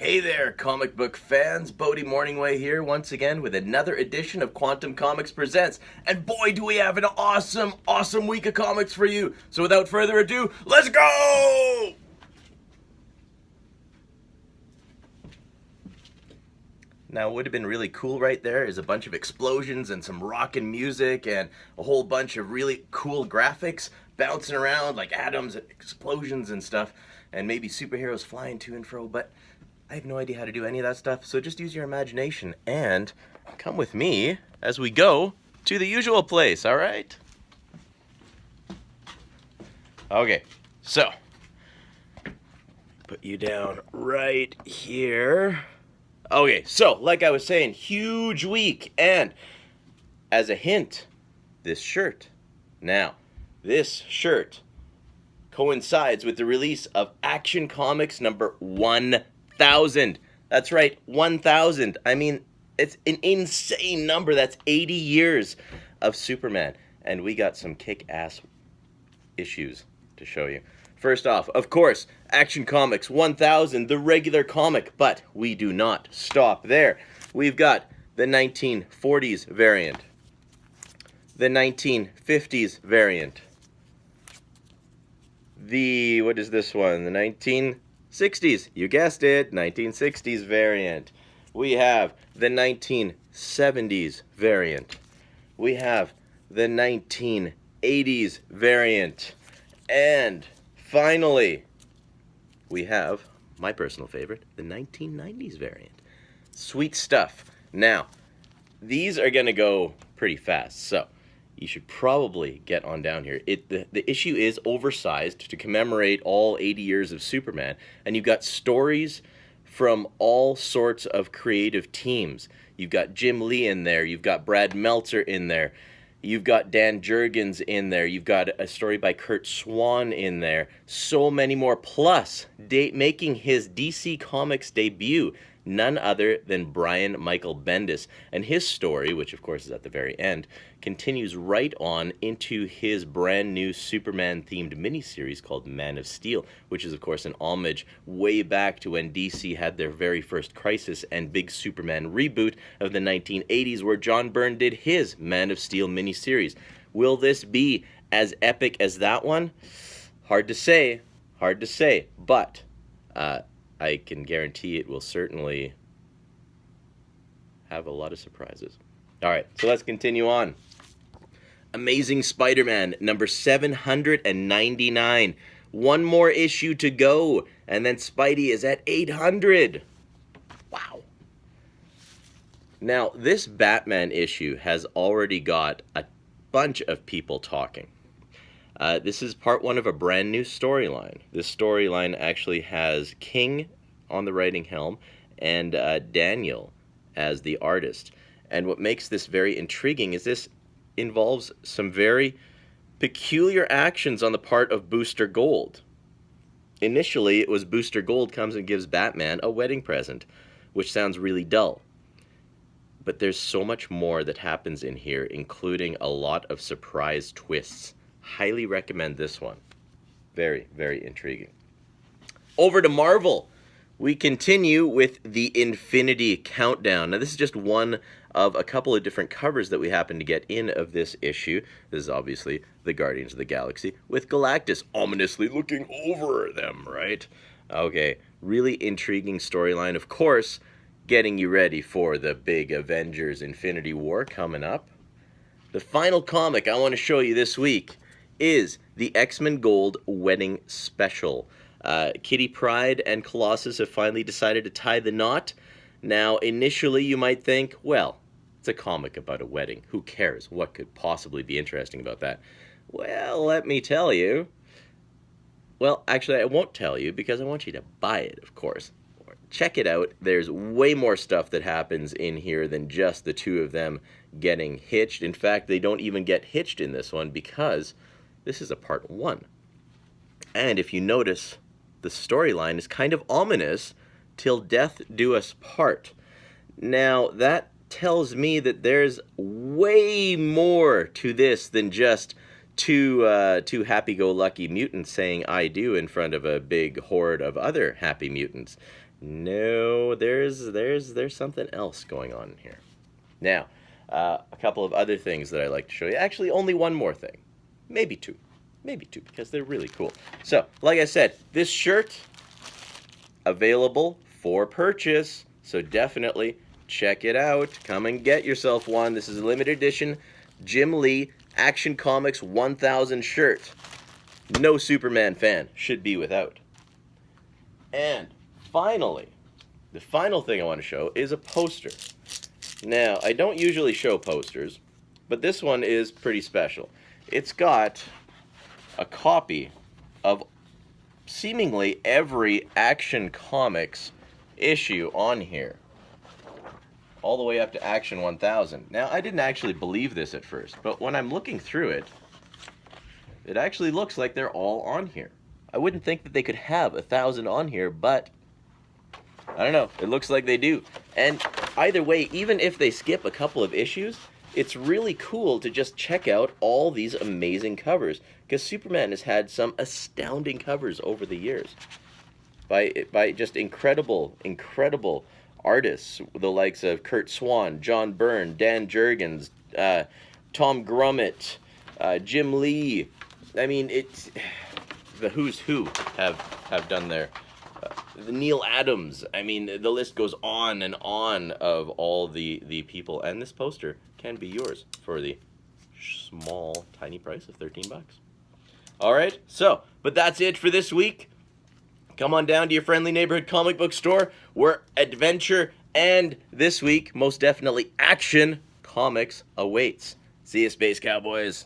Hey there, comic book fans. Bodie Morningway here once again with another edition of Quantum Comics Presents. And boy, do we have an awesome week of comics for you. So without further ado, let's go! Now, what would have been really cool right there is a bunch of explosions and some rockin' music and a whole bunch of really cool graphics bouncing around like atoms and explosions and stuff, and maybe superheroes flying to and fro, but I have no idea how to do any of that stuff, so just use your imagination and come with me as we go to the usual place, all right? Okay, so put you down right here. Okay, so like I was saying, huge week, and as a hint, this shirt. Now, this shirt coincides with the release of Action Comics number 1000. That's right, 1000. I mean, it's an insane number. That's 80 years of Superman, and we got some kick-ass issues to show you. First off, of course, Action Comics 1000, the regular comic, but we do not stop there. We've got the 1940s variant, the 1950s variant, what is this one? The 1960s, you guessed it, 1960s variant. We have the 1970s variant. We have the 1980s variant. And finally, we have my personal favorite, the 1990s variant. Sweet stuff. Now, these are going to go pretty fast, so you should probably get on down here. The issue is oversized to commemorate all 80 years of Superman, and you've got stories from all sorts of creative teams. You've got Jim Lee in there, you've got Brad Meltzer in there, you've got Dan Jurgens in there. You've got a story by Curt Swan in there. So many more. Plus, making his DC Comics debut, none other than Brian Michael Bendis. And his story, which of course is at the very end, continues right on into his brand new Superman-themed miniseries called Man of Steel, which is of course an homage way back to when DC had their very first Crisis and big Superman reboot of the 1980s, where John Byrne did his Man of Steel miniseries. Will this be as epic as that one? Hard to say, but I can guarantee it will certainly have a lot of surprises. All right, so let's continue on. Amazing Spider-Man, number 799. One more issue to go, and then Spidey is at 800. Wow. Now, this Batman issue has already got a bunch of people talking. This is part one of a brand new storyline. This storyline actually has King on the writing helm and Daniel as the artist. And what makes this very intriguing is this involves some very peculiar actions on the part of Booster Gold. Initially, it was Booster Gold comes and gives Batman a wedding present, which sounds really dull. But there's so much more that happens in here, including a lot of surprise twists. Highly recommend this one. Very, very intriguing. Over to Marvel. We continue with the Infinity Countdown. Now, this is just one of a couple of different covers that we happen to get in of this issue. This is obviously the Guardians of the Galaxy with Galactus ominously looking over them, right? Okay, really intriguing storyline. Of course, getting you ready for the big Avengers Infinity War coming up. The final comic I want to show you this week is the X-Men Gold Wedding Special. Kitty Pryde and Colossus have finally decided to tie the knot. Now, initially you might think, well, it's a comic about a wedding. Who cares? What could possibly be interesting about that? Well, let me tell you. Well, actually, I won't tell you because I want you to buy it, of course. Check it out. There's way more stuff that happens in here than just the two of them getting hitched. In fact, they don't even get hitched in this one because this is a part one. And if you notice, the storyline is kind of ominous. Till death do us part. Now, that tells me that there's way more to this than just two happy-go-lucky mutants saying I do in front of a big horde of other happy mutants. No, there's something else going on here. Now, a couple of other things that I like to show you. Actually, only one more thing. Maybe two. Maybe two, because they're really cool. So, like I said, this shirt, available for purchase. So definitely check it out. Come and get yourself one. This is a limited edition Jim Lee Action Comics 1000 shirt. No Superman fan should be without. And finally, the final thing I want to show is a poster. Now, I don't usually show posters, but this one is pretty special. It's got a copy of seemingly every Action Comics issue on here, all the way up to Action 1000. Now, I didn't actually believe this at first, but when I'm looking through it, it actually looks like they're all on here. I wouldn't think that they could have 1,000 on here, but I don't know. It looks like they do. And either way, even if they skip a couple of issues, it's really cool to just check out all these amazing covers, because Superman has had some astounding covers over the years by just incredible artists, the likes of Kurt Swan, John Byrne, Dan Jurgens, Tom Grummett, Jim Lee. I mean, it's the who's who have done their Neil Adams. I mean, the list goes on and on of all the people, and this poster can be yours for the small, tiny price of $13. All right, so, but that's it for this week. Come on down to your friendly neighborhood comic book store where adventure and, this week, most definitely, action comics awaits. See you, Space Cowboys.